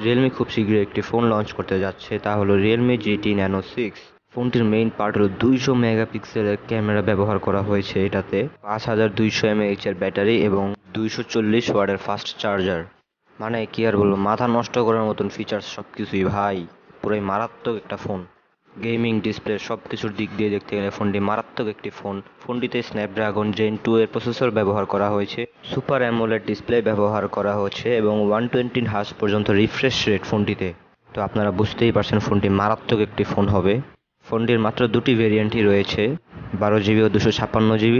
Realme খুব শীঘ্রই একটি ফোন লঞ্চ করতে যাচ্ছে, তা হলো রিয়েলমি GT Nano 6। ফোনটির মেইন পার্ট হলো 200 মেগাপিক্সেলের ক্যামেরা ব্যবহার করা হয়েছে এটাতে, 5200 mAh এর ব্যাটারি এবং 240 ওয়াটের ফাস্ট চার্জার। মানে কি আর বলবো, মাথা নষ্ট করার মতন ফিচার্স সব কিছুই ভাই, পুরোই মারাত্মক একটা ফোন। গেমিং, ডিসপ্লে সব কিছুর দিক দিয়ে দেখতে গেলে ফোনটি মারাত্মক একটি ফোন। ফোনটিতে স্ন্যাপড্রাগন জেন 2 এর প্রসেসর ব্যবহার করা হয়েছে, সুপার অ্যামোলেড ডিসপ্লে ব্যবহার করা হচ্ছে এবং 120 হার্জ পর্যন্ত রিফ্রেশ রেট ফোনটিতে। তো আপনারা বুঝতেই পারছেন ফোনটি মারাত্মক একটি ফোন হবে। ফোনটির মাত্র দুটি ভেরিয়েন্টই রয়েছে, 12GB ও 256GB,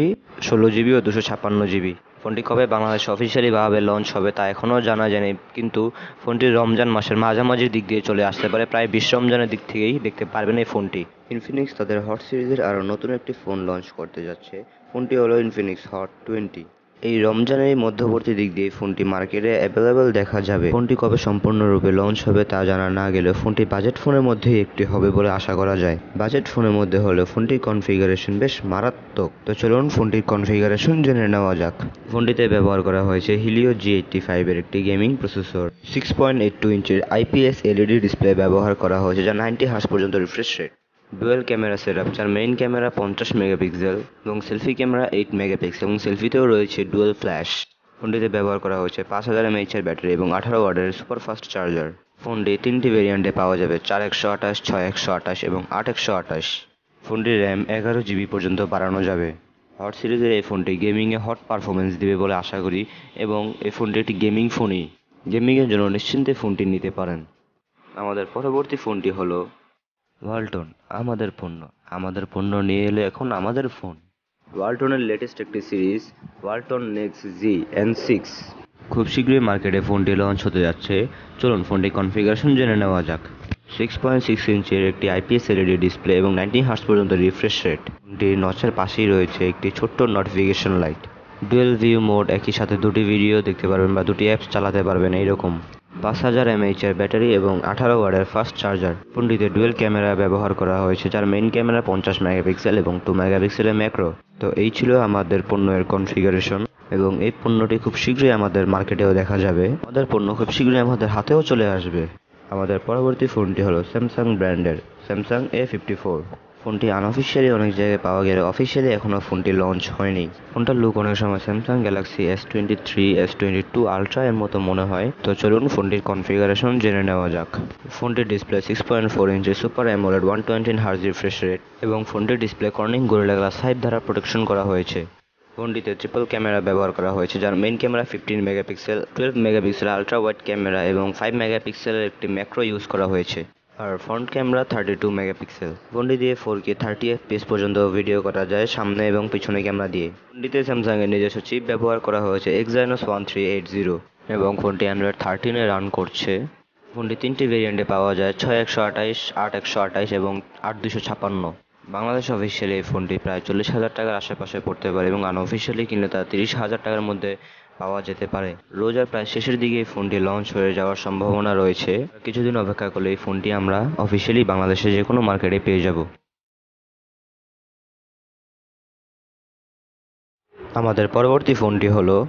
16GB ও 256GB। ফোনটি কবে বাংলাদেশে অফিসিয়ালিভাবে লঞ্চ হবে তা এখনও জানা যায়নি, কিন্তু ফোনটি রমজান মাসের মাঝামাঝির দিক দিয়ে চলে আসতে পারে, প্রায় 20 রমজানের দিক থেকেই দেখতে পারবেন এই ফোনটি। ইনফিনিক্স তাদের হট সিরিজের আরও নতুন একটি ফোন লঞ্চ করতে যাচ্ছে। ফোনটি হলো ইনফিনিক্স হট 20। এই রমজানের মধ্যবর্তী দিক দিয়ে ফোনটি মার্কেটে অ্যাভেলেবেল দেখা যাবে। ফোনটি কবে সম্পূর্ণরূপে লঞ্চ হবে তা জানা না গেলেও ফোনটি বাজেট ফোনের মধ্যেই একটি হবে বলে আশা করা যায়। বাজেট ফোনের মধ্যে হলেও ফোনটির কনফিগারেশন বেশ মারাত্মক। তো চলুন ফোনটির কনফিগারেশন জেনে নেওয়া যাক। ফোনটিতে ব্যবহার করা হয়েছে হিলিও G85 এর একটি গেমিং প্রসেসর, 6.82 ইঞ্চির IPS LED ডিসপ্লে ব্যবহার করা হয়েছে যা 90 হার্জ পর্যন্ত refresh rate. Dual camera setup, যার মেইন ক্যামেরা 50 মেগাপিক্সেল এবং সেলফি ক্যামেরা 8 মেগাপিক্সেল এবং সেলফিতেও রয়েছে ডুয়েল ফ্ল্যাশ। ফোনটিতে ব্যবহার করা হয়েছে 5000 mAh এর ব্যাটারি এবং 18 ওয়াটের সুপার ফাস্ট চার্জার। ফোনটি তিনটি ভেরিয়েন্টে পাওয়া যাবে, 4128, 6128 এবং 8128। ফোনটির র্যাম 11GB পর্যন্ত বাড়ানো যাবে। হট সিরিজের এই ফোনটি গেমিংয়ে হট পারফরমেন্স দিবে বলে আশা করি এবং এই ফোনটি একটি গেমিং ফোনই। গেমিংয়ের জন্য নিশ্চিন্তে ফোনটি নিতে পারেন। আমাদের পরবর্তী ফোনটি হলো ওয়ালটন। আমাদের পণ্য নিয়ে এলে এখন আমাদের ফোন। ওয়ালটনের লেটেস্ট একটি সিরিজ, ওয়ালটন নেক্সট জি N6, খুব শীঘ্রই মার্কেটে ফোনটি লঞ্চ হতে যাচ্ছে। চলুন ফোনটির কনফিগারেশন জেনে নেওয়া যাক। 6.6 ইঞ্চির একটি IPS LED ডিসপ্লে এবং 90 হার্জ পর্যন্ত রিফ্রেশ রেট। ফোনটির নচের পাশেই রয়েছে একটি ছোট্ট notification light. Dual view mode, একই সাথে দুটি ভিডিও দেখতে পারবেন বা দুটি অ্যাপস চালাতে পারবেন এইরকম। 5000 mAh এর ব্যাটারি এবং 18 ওয়াটের ফাস্ট চার্জার। ফোনটিতে ডুয়েল ক্যামেরা ব্যবহার করা হয়েছে, যার মেইন ক্যামেরা 50 মেগাপিক্সেল এবং 2 মেগাপিক্সেলের ম্যাক্রো। তো এই ছিল আমাদের পণ্যের কনফিগারেশন এবং এই পণ্যটি খুব শীঘ্রই আমাদের মার্কেটেও দেখা যাবে। আমাদের পণ্য খুব শীঘ্রই আমাদের হাতেও চলে আসবে। আমাদের পরবর্তী ফোনটি হলো স্যামসাং ব্র্যান্ডের স্যামসাং A54। ফোনটি আনঅফিসিয়ালি অনেক জায়গায় পাওয়া গেলে অফিসিয়ালি এখনও ফোনটি লঞ্চ হয়নি। ফোনটার লুক অনেক সময় Samsung Galaxy S23, S22 ultra এর মতো মনে হয়। তো চলুন ফোনটির কনফিগারেশন জেনে নেওয়া যাক। ফোনটির display 6.4 inch super AMOLED 120 hertz refresh rate এবং ফোনটির ডিসপ্লে কর্নিং গরিলা গ্লাস 5 দ্বারা প্রোটেকশন করা হয়েছে। ফোনটিতে ট্রিপল ক্যামেরা ব্যবহার করা হয়েছে, যার main camera 15 megapixel, 12 megapixel ultra wide camera এবং 5 মেগাপিক্সেলের একটি ম্যাক্রো ইউজ করা হয়েছে। আর ফ্রন্ট ক্যামেরা 32 মেগাপিক্সেল। ফোনটি দিয়ে 4K 30 FPS পর্যন্ত ভিডিও করা যায় সামনে এবং পিছনে ক্যামেরা দিয়ে। ফোনটিতে স্যামসাং এর নিজস্ব চিপ ব্যবহার করা হয়েছে Exynos 1380 এবং ফোনটি অ্যান্ড্রয়েড 13 এ রান করছে। ফোনটি তিনটি ভেরিয়েন্টে পাওয়া যায়, 6128, 8128 এবং 8256। বাংলাদেশ অফিসিয়ালি এই ফোনটি প্রায় 40,000 টাকার আশেপাশে পড়তে পারে এবং আনঅফিসিয়ালি কিনলে তা 30,000 টাকার মধ্যে পাওয়া যেতে পারে। রোজার প্রায় শেষের দিকে এই ফোনটি লঞ্চ হয়ে যাওয়ার সম্ভাবনা রয়েছে। কিছুদিন অপেক্ষা করলে এই ফোনটি আমরা অফিসিয়ালি বাংলাদেশে যে কোনো মার্কেটে পেয়ে যাব। আমাদের পরবর্তী ফোনটি হলো